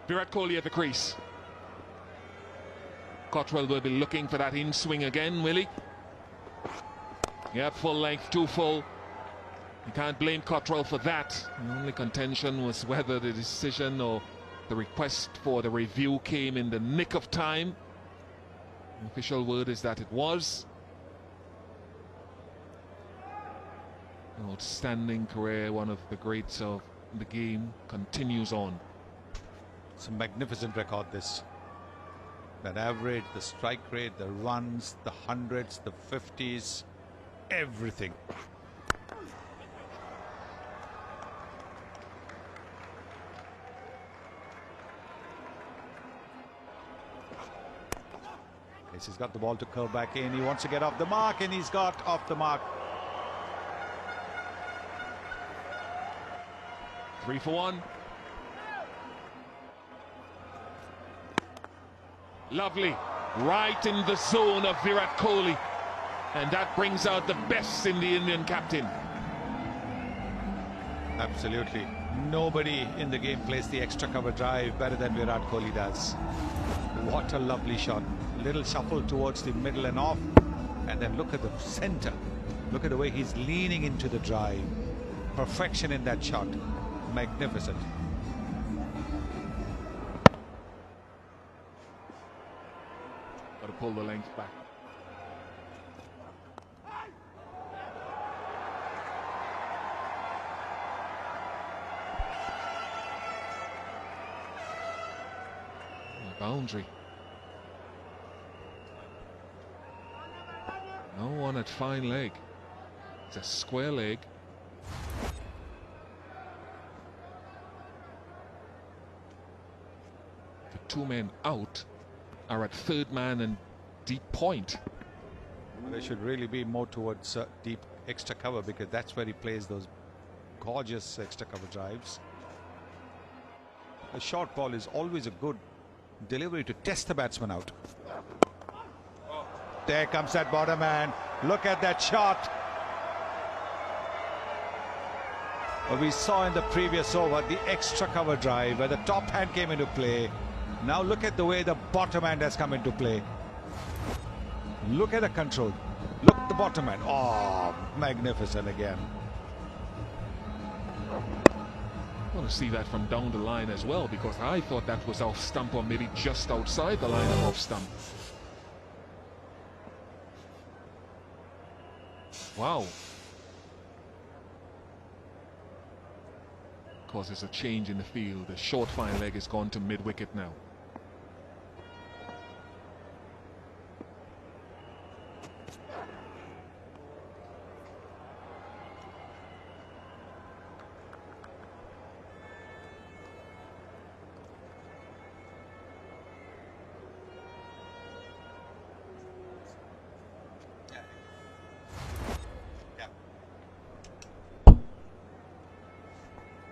Virat Kohli at the crease. Cottrell will be looking for that in-swing again, will he? Yep, full length, too full. You can't blame Cottrell for that. The only contention was whether the decision or the request for the review came in the nick of time. The official word is that it was. An outstanding career, one of the greats of the game, continues on. It's a magnificent record, this. That average, the strike rate, the runs, the hundreds, the 50s, everything. Yes, he's got the ball to curve back in. He wants to get off the mark, and he's got off the mark. 3 for 1. Lovely. Right in the zone of Virat Kohli. And that brings out the best in the Indian captain. Absolutely. Nobody in the game plays the extra cover drive better than Virat Kohli does. What a lovely shot. Little shuffle towards the middle and off. And then look at the center. Look at the way he's leaning into the drive. Perfection in that shot. Magnificent. Got to pull the length back. Boundary. No one at fine leg. It's a square leg. The two men out are at third man and deep point. They should really be more towards deep extra cover, because that's where he plays those gorgeous extra cover drives. A short ball is always a good delivery to test the batsman out. There comes that bottom man. Look at that shot. Well, we saw in the previous over the extra cover drive where the top hand came into play. Now look at the way the bottom hand has come into play. Look at the control. Look at the bottom hand. Oh, magnificent again. I want to see that from down the line as well, because I thought that was off stump or maybe just outside the line of off stump. Wow. Causes a change in the field. The short fine leg has gone to mid-wicket now.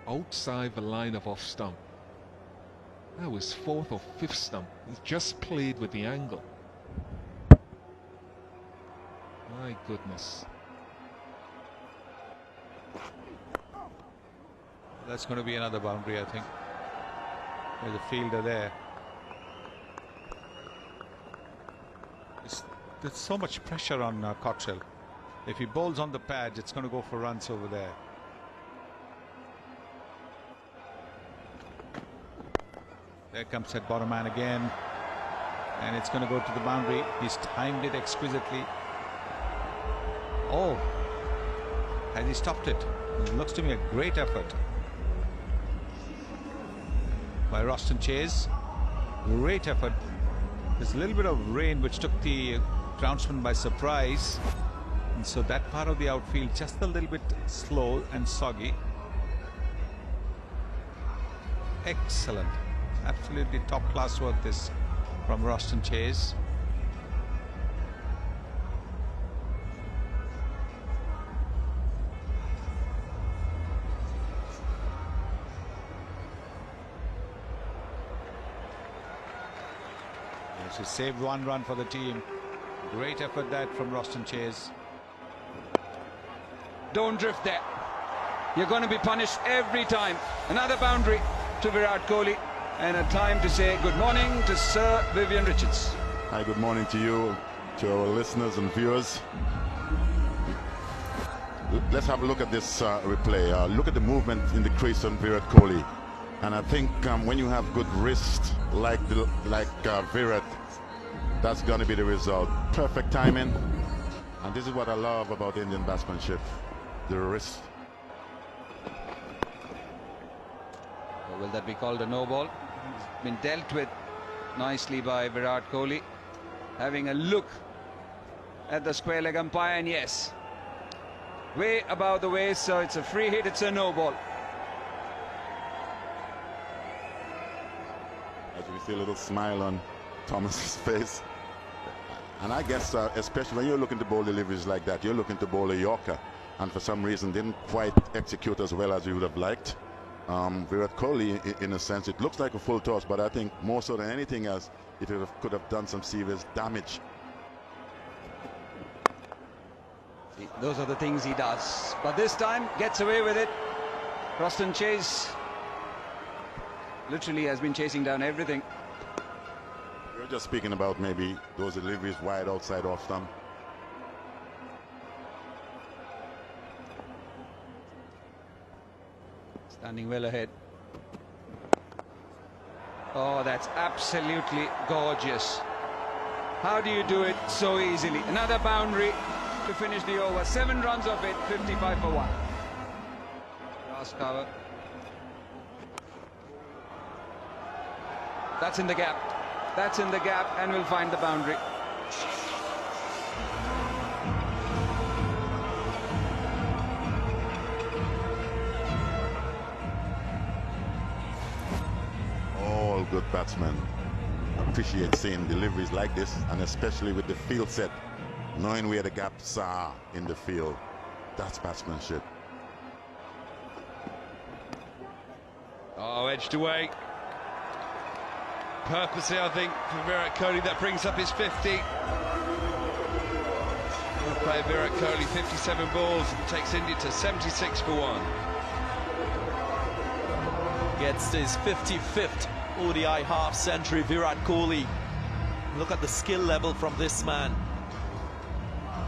Outside the line of off stump. That was fourth or fifth stump. He just played with the angle. My goodness. That's going to be another boundary, I think. There's a fielder there. There's so much pressure on Cottrell. If he bowls on the pad, it's going to go for runs over there. There comes that bottom man again, and it's going to go to the boundary. He's timed it exquisitely. Oh, has he stopped it? It looks to me a great effort by Roston Chase. Great effort. There's a little bit of rain which took the groundsman by surprise, and so that part of the outfield just a little bit slow and soggy. Excellent. Absolutely top class work this from Roston Chase. Yes, he saved one run for the team. Great effort that from Roston Chase. Don't drift there. You're going to be punished every time. Another boundary to Virat Kohli. And a time to say good morning to Sir Vivian Richards. Hi, good morning to you, to our listeners and viewers. Let's have a look at this replay. Look at the movement in the crease on Virat Kohli. And I think when you have good wrist like Virat, that's going to be the result. Perfect timing. And this is what I love about Indian batsmanship, the wrist. Will that be called a no ball? It's been dealt with nicely by Virat Kohli. Having a look at the square leg umpire, and yes, way above the waist, so it's a free hit, it's a no ball. As you can see a little smile on Thomas's face. And I guess especially when you're looking to bowl deliveries like that, you're looking to bowl a Yorker, and for some reason didn't quite execute as well as you would have liked. Virat Kohli, in a sense, it looks like a full toss, but I think more so than anything else, it could have done some serious damage. See, those are the things he does, but this time gets away with it. Croston Chase literally has been chasing down everything. We're just speaking about maybe those deliveries wide outside off stump. Standing well ahead. Oh, that's absolutely gorgeous. How do you do it so easily? Another boundary to finish the over. 7 runs of it, 55 for 1. Last cover. That's in the gap. That's in the gap, and we'll find the boundary. All good batsmen appreciate seeing deliveries like this, and especially with the field set, knowing where the gaps are in the field. That's batsmanship. Oh, edged away. Purposely, I think, for Virat Kohli. That brings up his 50. We'll play Virat Kohli 57 balls and takes India to 76 for 1. Gets his 55th ODI half century. Virat Kohli. Look at the skill level from this man.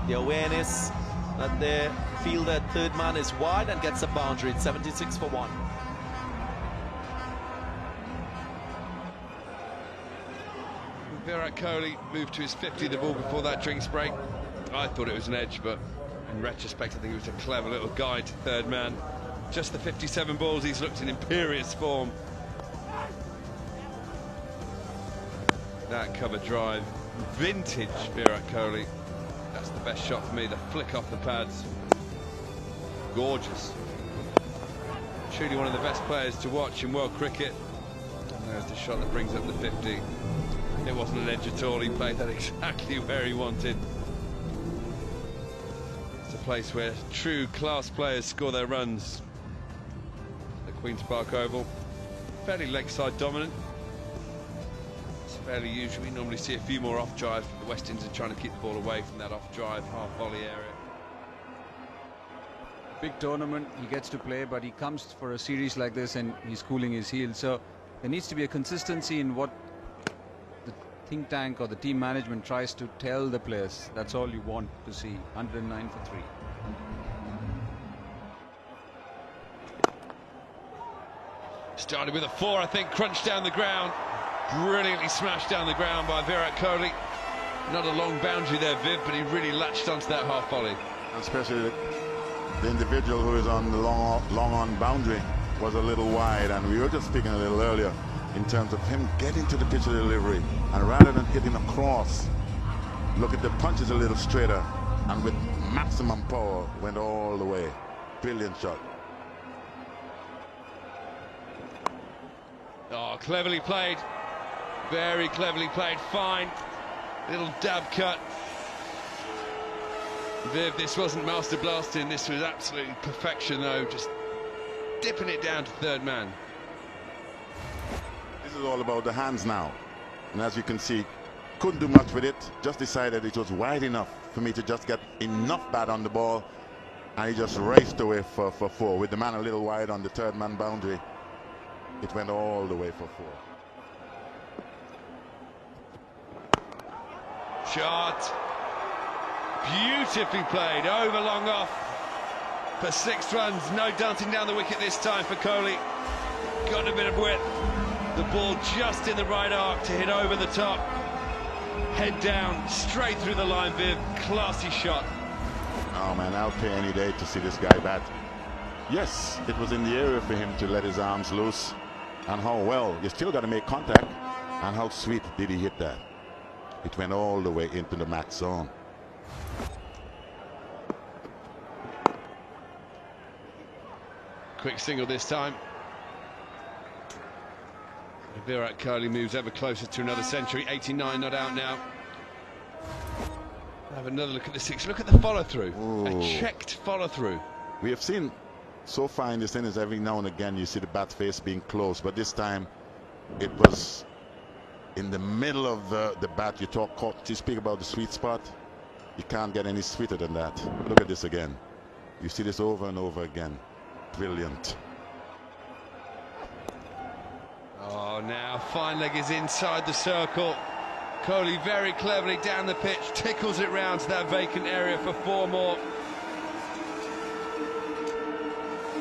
The awareness that they feel that third man is wide and gets a boundary. It's 76 for 1. Virat Kohli moved to his 50th ball before that drinks break. I thought it was an edge, but in retrospect I think it was a clever little guide to third man. Just the 57 balls, he's looked in imperious form. That cover drive, vintage Virat Kohli. That's the best shot for me, the flick off the pads. Gorgeous. Truly one of the best players to watch in world cricket. And there's the shot that brings up the 50. It wasn't an edge at all, he played that exactly where he wanted. It's a place where true class players score their runs. The Queen's Park Oval, fairly leg side dominant. It's fairly usual, we normally see a few more off drives, but the West Indies are trying to keep the ball away from that off drive, half volley area. Big tournament, he gets to play, but he comes for a series like this and he's cooling his heels. So there needs to be a consistency in what the think tank or the team management tries to tell the players. That's all you want to see. 109 for 3. Started with a 4, I think, crunched down the ground. Brilliantly smashed down the ground by Virat Kohli. Not a long boundary there, Viv, but he really latched onto that half volley. Especially the individual who is on the long on boundary was a little wide, and we were just speaking a little earlier in terms of him getting to the pitch of delivery, and rather than hitting across, look at the punches a little straighter, and with maximum power went all the way. Brilliant shot. Oh, cleverly played. Very cleverly played. Fine. Little dab cut. Viv, this wasn't master blasting. This was absolutely perfection, though. Just dipping it down to third man. This is all about the hands now. And as you can see, couldn't do much with it. Just decided it was wide enough for me to just get enough bat on the ball. And he just raced away for 4. With the man a little wide on the third man boundary, it went all the way for 4. shot. Beautifully played, over long off for 6 runs. No dancing down the wicket this time for Kohli. Got a bit of width. The ball just in the right arc to hit over the top. Head down, straight through the line, Viv. Classy shot. Oh man, I'll pay any day to see this guy bat. Yes, it was in the area for him to let his arms loose. And how well, you still got to make contact. And how sweet did he hit that? It went all the way into the match zone. Quick single this time. Virat Kohli moves ever closer to another century. 89 not out now. Have another look at the 6. Look at the follow-through. A checked follow-through. We have seen so far in this innings, every now and again you see the bat face being close, but this time it was in the middle of the bat. You speak about the sweet spot. You can't get any sweeter than that. Look at this again. You see this over and over again. Brilliant. Oh, now fine leg is inside the circle. Kohli very cleverly down the pitch, tickles it round to that vacant area for 4 more.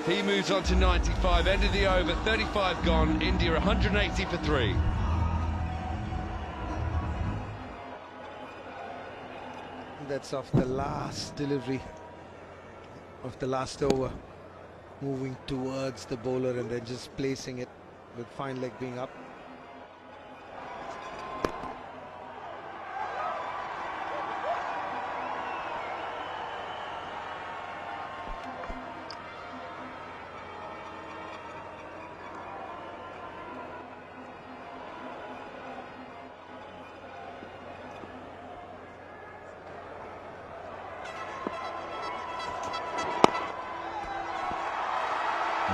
He moves on to 95, end of the over, 35 gone, India 180 for 3. That's off the last delivery of the last over, moving towards the bowler and then just placing it with fine leg being up.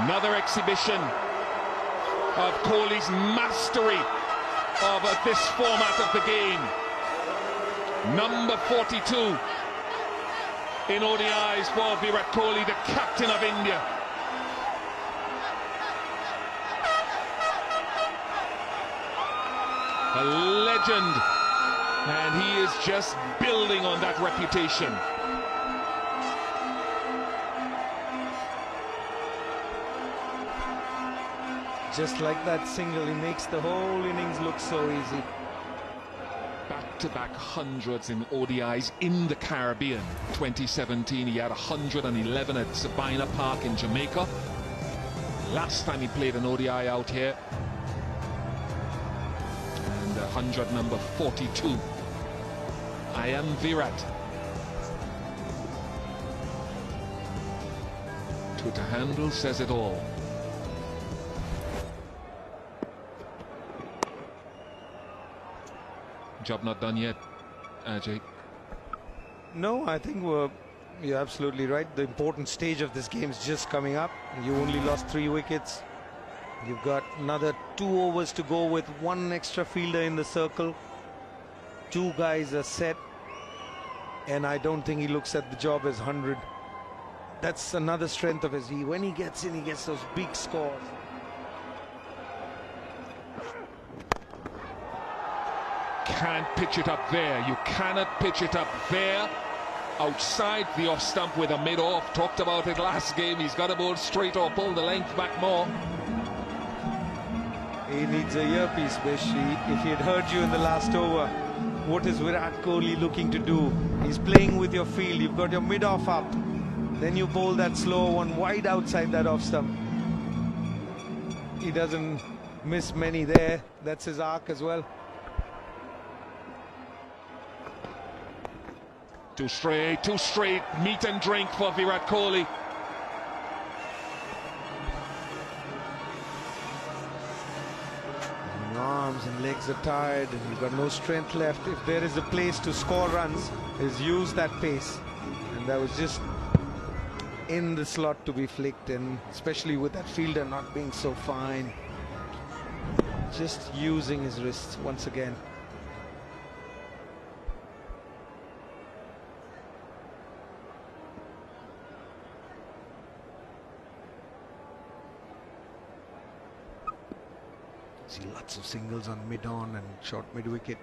Another exhibition of Kohli's mastery of this format of the game. Number 42 in ODIs for Virat Kohli, the captain of India. A legend, and he is just building on that reputation. Just like that single, he makes the whole innings look so easy. Back-to-back hundreds in ODIs in the Caribbean. 2017, he had 111 at Sabina Park in Jamaica. Last time he played an ODI out here. And 100 number 42. I am Virat. Twitter handle says it all. Job not done yet, Ajay. No, I think you're absolutely right. The important stage of this game is just coming up. You only lost 3 wickets. You've got another 2 overs to go with 1 extra fielder in the circle. 2 guys are set. And I don't think he looks at the job as 100. That's another strength of his. When he gets in, he gets those big scores. Can't pitch it up there. You cannot pitch it up there. Outside the off stump with a mid-off. Talked about it last game. He's got to bowl straight or pull the length back more. He needs a earpiece, Bish. If he had heard you in the last over, what is Virat Kohli looking to do? He's playing with your field. You've got your mid-off up. Then you bowl that slow one wide outside that off stump. He doesn't miss many there. That's his arc as well. Too straight, meat and drink for Virat Kohli. Arms and legs are tired and you've got no strength left. If there is a place to score runs, is use that pace. And that was just in the slot to be flicked, and especially with that fielder not being so fine. Just using his wrists once again. See lots of singles on mid-on and short mid-wicket.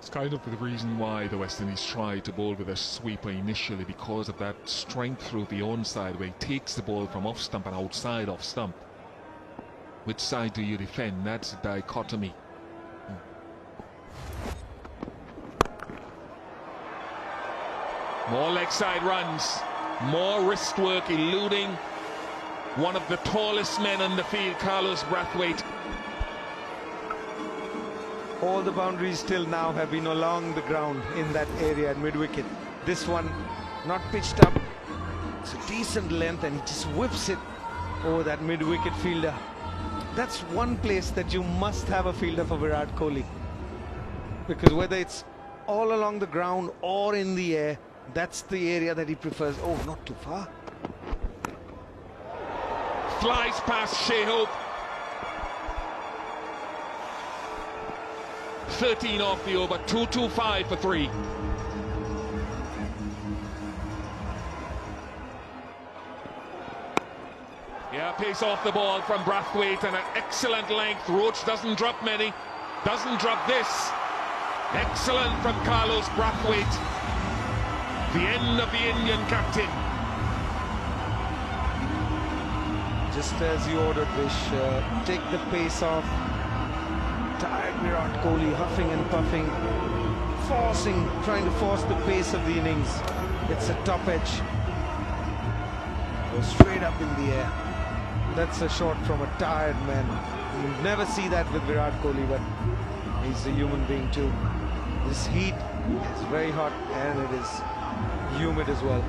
It's kind of the reason why the West Indies tried to bowl with a sweeper initially, because of that strength through the onside where he takes the ball from off stump and outside off stump. Which side do you defend? That's a dichotomy. More leg side runs, more wrist work, eluding one of the tallest men on the field, Carlos Brathwaite. All the boundaries till now have been along the ground in that area at mid-wicket. This one not pitched up. It's a decent length and he just whips it over that mid-wicket fielder. That's one place that you must have a fielder for Virat Kohli. Because whether it's all along the ground or in the air, that's the area that he prefers. Oh, not too far. Flies past Shea Hope. 13 off the over, 225 for 3. Yeah, pace off the ball from Brathwaite and an excellent length. Roach doesn't drop many, doesn't drop this. Excellent from Carlos Brathwaite. The end of the Indian captain. Just as you ordered, Vish, take the pace off. Tired Virat Kohli, huffing and puffing, trying to force the pace of the innings. It's a top edge. Goes straight up in the air. That's a shot from a tired man. You never see that with Virat Kohli, but he's a human being too. This heat is very hot and it is humid as well.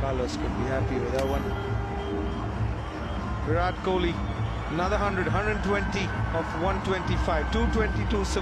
Carlos could be happy with that one. Virat Kohli, another 100, 120 of 125, 222 6.